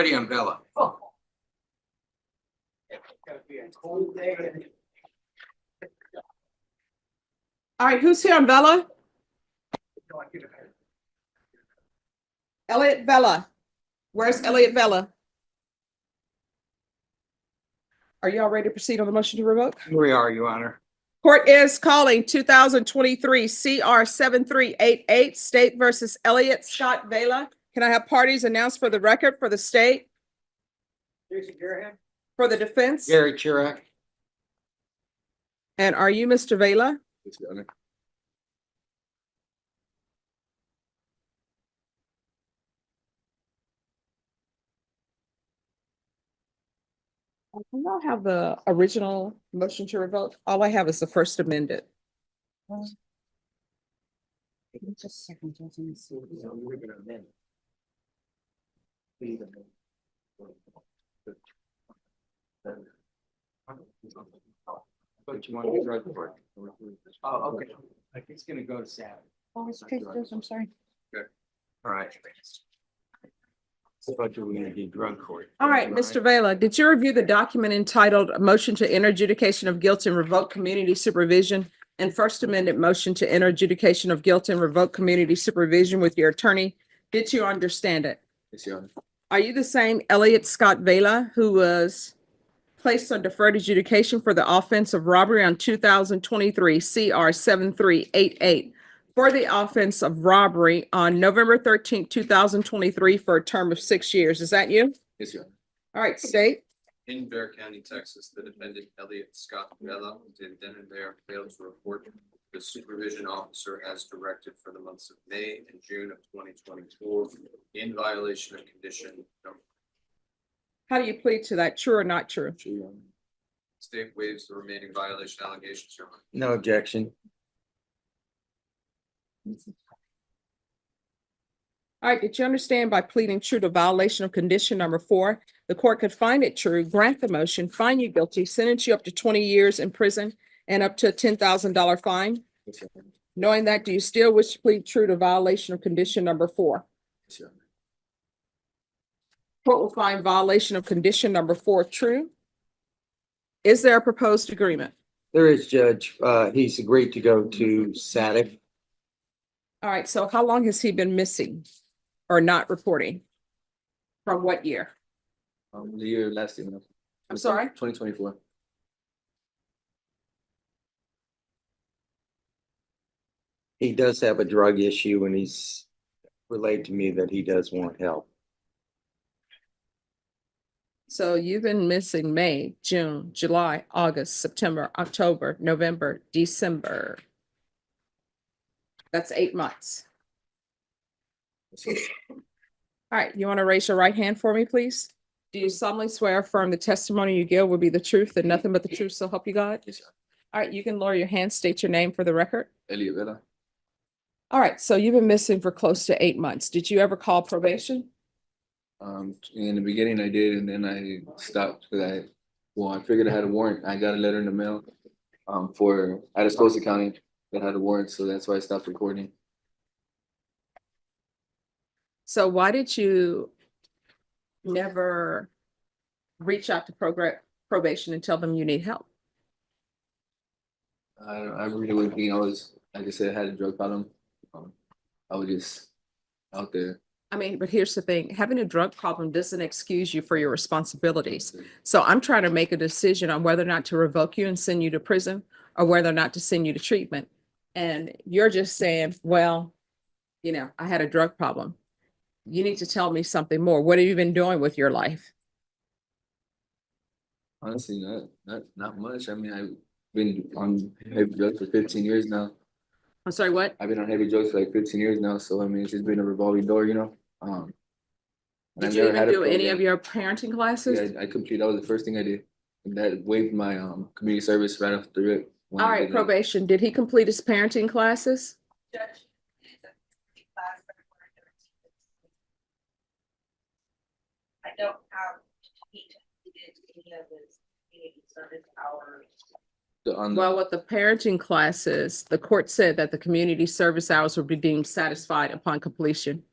ready on Bella. Oh. It's gonna be a cold day. All right, who's here on Vela? Elliot Vela. Where's Elliot Vela? Are you all ready to proceed on the motion to revoke? Here we are, Your Honor. Court is calling 2023 CR 7388 State versus Elliot Scott Vela. Can I have parties announced for the record for the state, Jason Garahan? for the defense? Gary Chirac. And are you Mr. Vela? Yes, Your Honor. I don't have the original motion to revoke. All I have is the first amended. Just a second, Justin. But you want to drug court. Oh, okay. Like it's gonna go to Saturday. Oh, it's Tracy, I'm sorry. All right. But we're gonna do drug court. All right, Mr. Vela, did you review the document entitled "A Motion to Enter Adjudication of Guilt and Revoke Community Supervision" and First Amendment Motion to Enter Adjudication of Guilt and Revoke Community Supervision with your attorney? Did you understand it? Yes, Your Honor. Are you the same Elliot Scott Vela who was placed on deferred adjudication for the offense of robbery on 2023 CR 7388 for the offense of robbery on November 13th, 2023 for a term of 6 years? Is that you? Yes, Your Honor. All right, state. In Bear County, Texas, the defendant Elliot Scott Vela did then and there fail to report the supervision officer as directed for the months of May and June of 2024 in violation of condition number. How do you plead to that? True or not true? State waives the remaining violation allegations, Your Honor. No objection. All right, did you understand by pleading true to violation of condition number 4, the court could find it true, grant the motion, find you guilty, sentence you up to 20 years in prison and up to a $10,000 fine? Yes, Your Honor. Knowing that, do you still wish to plead true to violation of condition number 4? Yes, Your Honor. Court will find violation of condition number 4 true. Is there a proposed agreement? There is, Judge. He's agreed to go to SATIC. All right, so how long has he been missing or not reporting? From what year? The year last year. I'm sorry? 2024. He does have a drug issue and he's relayed to me that he does want help. So you've been missing May, June, July, August, September, October, November, December. That's 8 months. All right, you want to raise your right hand for me, please? Do you solemnly swear or affirm the testimony you give will be the truth and nothing but the truth, so help you God? Yes, Your Honor. All right, you can lower your hand, state your name for the record. Elliot Vela. All right, so you've been missing for close to 8 months. Did you ever call probation? In the beginning I did, and then I stopped because I figured I had a warrant. I got a letter in the mail for Atascosa County that had a warrant, so that's why I stopped recording. So why did you never reach out to probation and tell them you need help? I really wasn't thinking. I was, like I said, I had a drug problem. I was just out there. I mean, but here's the thing, having a drug problem doesn't excuse you for your responsibilities. So I'm trying to make a decision on whether or not to revoke you and send you to prison or whether or not to send you to treatment. And you're just saying, well, you know, I had a drug problem. You need to tell me something more. What have you been doing with your life? Honestly, not much. I mean, I've been on heavy drugs for 15 years now. I'm sorry, what? I've been on heavy drugs for like 15 years now. So I mean, it's just been a revolving door, you know. And Did I've you never even had a do any program. of your parenting classes? Yeah, I completed. That was the first thing I did. And that waived my community service right off the rip. when All I right, did that. probation. Did he complete his parenting classes? I don't have, he completed any of his community service hours. On Well, with the parenting classes, the court said that the community service hours would be deemed satisfied upon completion.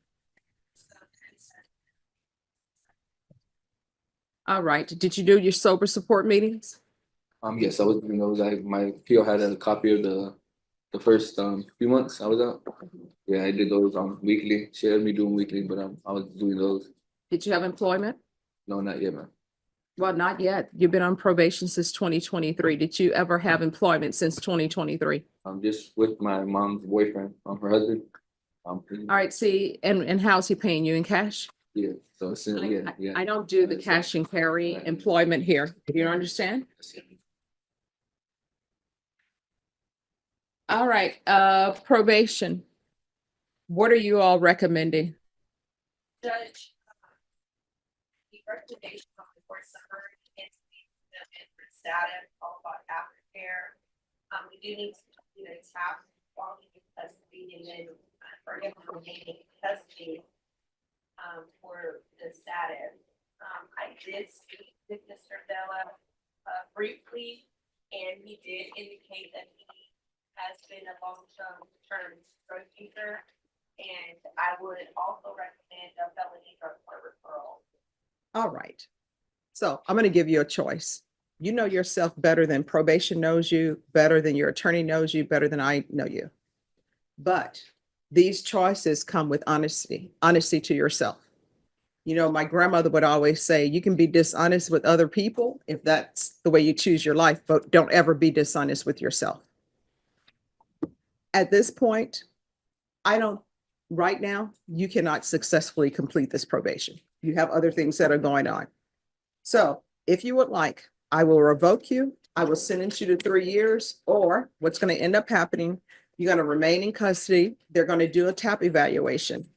All right. Did you do your sober support meetings? Yes, I was doing those. My PO had a copy of the first few months I was out. Yeah, I did those weekly. She had me doing weekly, but I was doing those. Did you have employment? No, not yet, man. Well, not yet. You've been on probation since 2023. Did you ever have employment since 2023? I'm just with my mom's boyfriend, her husband. All right, see, and how's he paying you in cash? Yeah, so since, yeah. I don't do the cash and carry employment here. You understand? All right, probation. What are you all recommending? Judge, the recommendation of the court summary is for status, all about aftercare. We do need to, tap quality custody and then for him remaining custody for the status. I did speak with Mr. Bella briefly, and he did indicate that he has been a long-term drug user. And I would also recommend a felony drug court referral. All right. So I'm going to give you a choice. You know yourself better than probation knows you, better than your attorney knows you, better than I know you. But these choices come with honesty to yourself. You know, my grandmother would always say, you can be dishonest with other people if that's the way you choose your life, but don't ever be dishonest with yourself. At this point, right now, you cannot successfully complete this probation. You have other things that are going on. So if you would like, I will revoke you. I will sentence you to 3 years, or what's going to end up happening, you're going to remain in custody. They're going to do a TAP evaluation.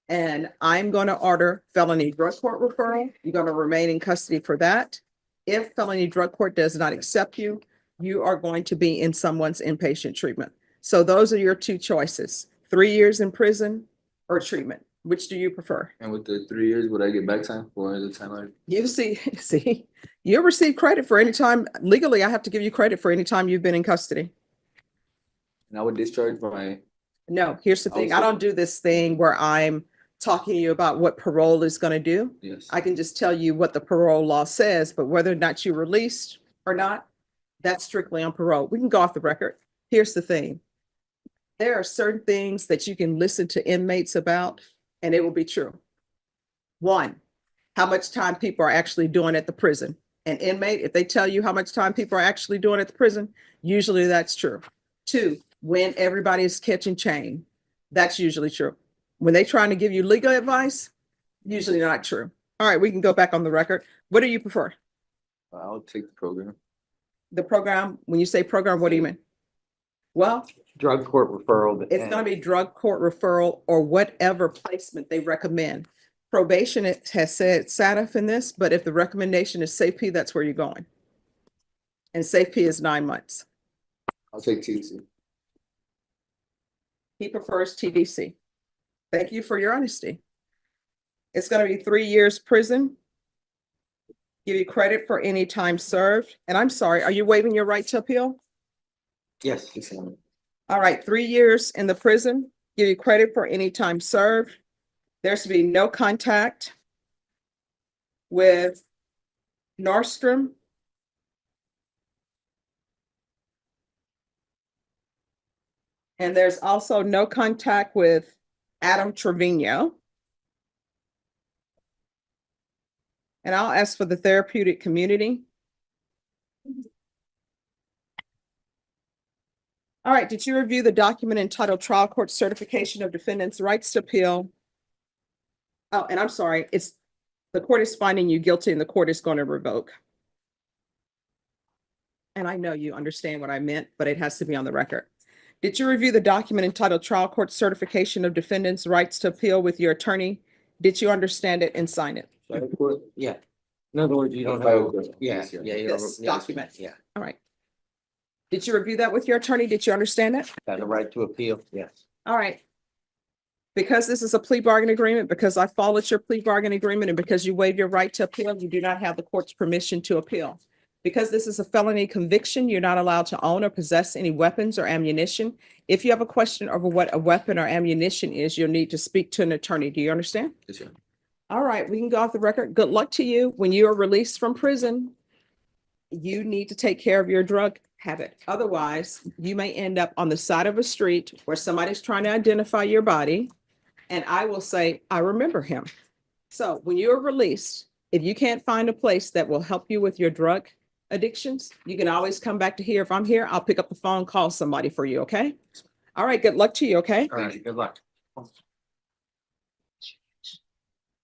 And I'm going to order felony drug court referral. You're going to remain in custody for that. If felony drug court does not accept you, you are going to be in someone's inpatient treatment. So those are your two choices. 3 years in prison or treatment. Which do you prefer? And with the 3 years, would I get back time for the time I? You see, you receive credit for any time. Legally, I have to give you credit for any time you've been in custody. And I would discharge my. No, here's the thing. I don't do this thing where I'm talking to you about what parole is going to do. Yes. I can just tell you what the parole law says, but whether or not you're released or not, that's strictly on parole. We can go off the record. Here's the thing. There are certain things that you can listen to inmates about, and it will be true. One, how much time people are actually doing at the prison. An inmate, if they tell you how much time people are actually doing at the prison, usually that's true. Two, when everybody is catching chain, that's usually true. When they're trying to give you legal advice, usually not true. All right, we can go back on the record. What do you prefer? I'll take the program. The program, when you say program, what do you mean? Well, Drug court referral. it's going to be drug court referral or whatever placement they recommend. Probation has said SATF in this, but if the recommendation is SAFE, that's where you're going. And SAFE is 9 months. I'll take TC. He prefers TDC. Thank you for your honesty. It's going to be 3 years prison. Give you credit for any time served. And I'm sorry, are you waiving your right to appeal? Yes. All right, 3 years in the prison, give you credit for any time served. There's to be no contact with Nordstrom. And there's also no contact with Adam Trevino. And I'll ask for the therapeutic community. All right, did you review the document entitled Trial Court Certification of Defendant's Rights to Appeal? Oh, and I'm sorry, the court is finding you guilty and the court is going to revoke. And I know you understand what I meant, but it has to be on the record. Did you review the document entitled Trial Court Certification of Defendant's Rights to Appeal with your attorney? Did you understand it and sign it? Yeah. In other words, you don't File have, court. yeah, Yes, yeah, you This don't. yes, document. Yeah, All right. Did you review that with your attorney? Did you understand it? got a right to appeal, yes. All right. Because this is a plea bargain agreement, because I followed your plea bargain agreement, and because you waive your right to appeal, you do not have the court's permission to appeal. Because this is a felony conviction, you're not allowed to own or possess any weapons or ammunition. If you have a question over what a weapon or ammunition is, you'll need to speak to an attorney. Do you understand? Yes, sir. All right, we can go off the record. Good luck to you. When you are released from prison, you need to take care of your drug habit. Otherwise, you may end up on the side of a street where somebody's trying to identify your body. And I will say, I remember him. So when you're released, if you can't find a place that will help you with your drug addictions, you can always come back to here. If I'm here, I'll pick up the phone, call somebody for you, okay? All right, good luck to you, okay? All right, good luck.